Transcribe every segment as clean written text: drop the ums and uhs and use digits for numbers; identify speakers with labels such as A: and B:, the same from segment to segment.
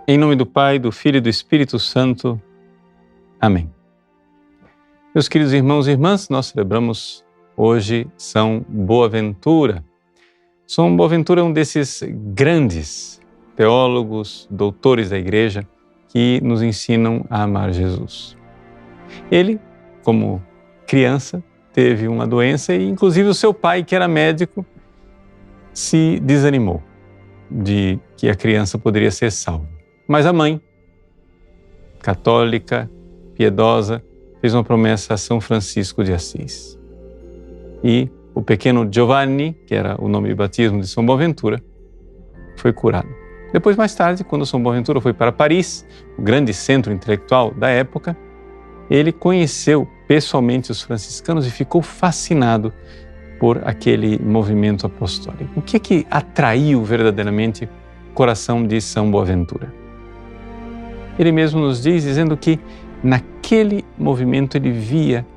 A: Em nome do Pai, do Filho e do Espírito Santo. Amém. Meus queridos irmãos e irmãs, nós celebramos hoje São Boaventura. São Boaventura é um desses grandes teólogos, doutores da Igreja, que nos ensinam a amar Jesus. Ele, como criança, teve uma doença e, inclusive, o seu pai, que era médico, se desanimou de que a criança poderia ser salva. Mas a mãe, católica, piedosa, fez uma promessa a São Francisco de Assis. E o pequeno Giovanni, que era o nome de batismo de São Boaventura, foi curado. Depois, mais tarde, quando São Boaventura foi para Paris, o grande centro intelectual da época, ele conheceu pessoalmente os franciscanos e ficou fascinado por aquele movimento apostólico. O que é que atraiu verdadeiramente o coração de São Boaventura? Ele mesmo nos diz, dizendo que naquele movimento ele via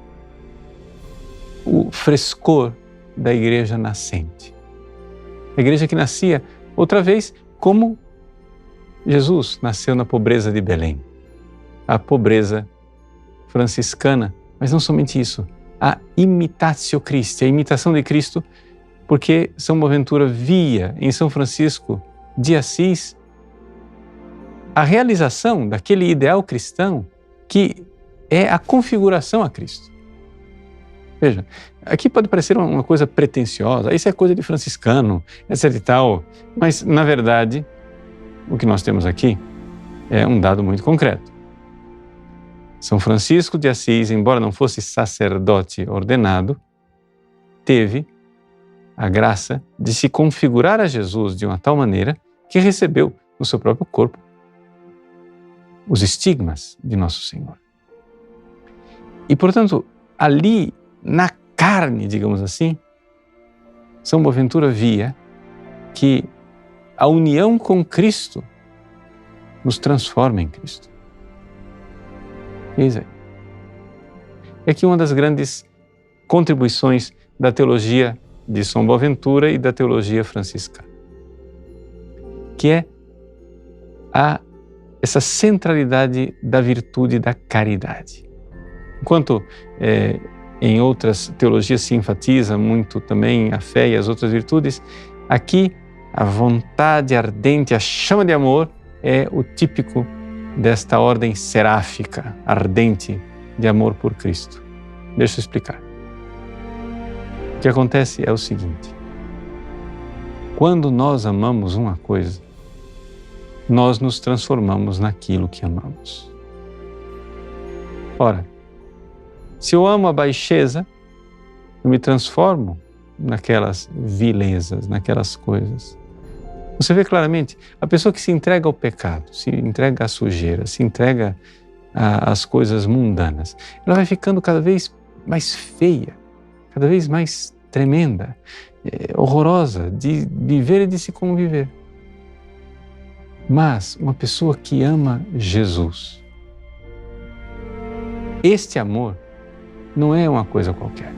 A: o frescor da igreja nascente. A igreja que nascia, outra vez, como Jesus nasceu na pobreza de Belém. A pobreza franciscana, mas não somente isso, a imitatio Christi, a imitação de Cristo, porque São Boaventura via em São Francisco de Assis a realização daquele ideal cristão que é a configuração a Cristo. Veja, aqui pode parecer uma coisa pretensiosa, isso é coisa de franciscano, etc e tal, mas na verdade o que nós temos aqui é um dado muito concreto. São Francisco de Assis, embora não fosse sacerdote ordenado, teve a graça de se configurar a Jesus de uma tal maneira que recebeu no seu próprio corpo os estigmas de Nosso Senhor. E, portanto, ali, na carne, digamos assim, São Boaventura via que a união com Cristo nos transforma em Cristo. Eis aí. É que uma das grandes contribuições da teologia de São Boaventura e da teologia franciscana, que é essa centralidade da virtude da caridade. Enquanto em outras teologias se enfatiza muito também a fé e as outras virtudes, aqui a vontade ardente, a chama de amor é o típico desta ordem seráfica, ardente de amor por Cristo. Deixa eu explicar. O que acontece é o seguinte: quando nós amamos uma coisa, nós nos transformamos naquilo que amamos. Ora, se eu amo a baixeza, eu me transformo naquelas vilezas, naquelas coisas. Você vê claramente, a pessoa que se entrega ao pecado, se entrega à sujeira, se entrega às coisas mundanas, ela vai ficando cada vez mais feia, cada vez mais tremenda, horrorosa de viver e de se conviver. Mas uma pessoa que ama Jesus, este amor não é uma coisa qualquer.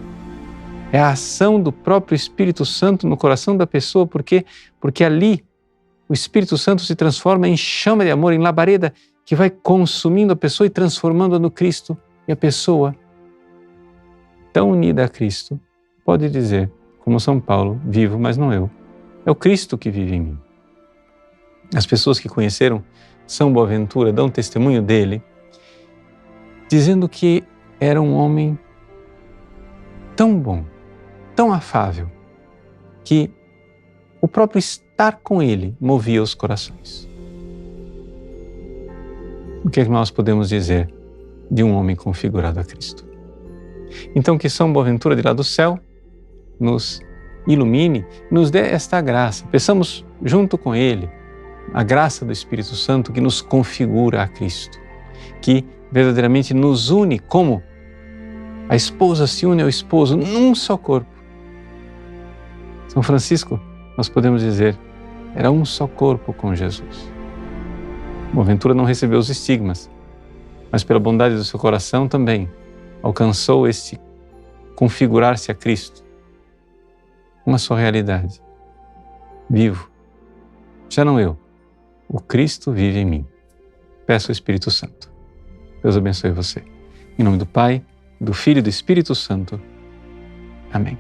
A: É a ação do próprio Espírito Santo no coração da pessoa, porque ali o Espírito Santo se transforma em chama de amor, em labareda, que vai consumindo a pessoa e transformando-a no Cristo. E a pessoa, tão unida a Cristo, pode dizer, como São Paulo, vivo, mas não eu. É o Cristo que vive em mim. As pessoas que conheceram São Boaventura dão testemunho dele, dizendo que era um homem tão bom, tão afável, que o próprio estar com ele movia os corações. O que é que nós podemos dizer de um homem configurado a Cristo? Então, que São Boaventura de lá do céu nos ilumine, nos dê esta graça. Peçamos junto com ele a graça do Espírito Santo que nos configura a Cristo, que verdadeiramente nos une como a esposa se une ao esposo num só corpo. São Francisco, nós podemos dizer, era um só corpo com Jesus. Boaventura não recebeu os estigmas, mas pela bondade do seu coração também alcançou este configurar-se a Cristo. Uma só realidade. Vivo. Já não eu. O Cristo vive em mim. peça o Espírito Santo. Deus abençoe você. Em nome do Pai, do Filho e do Espírito Santo. Amém.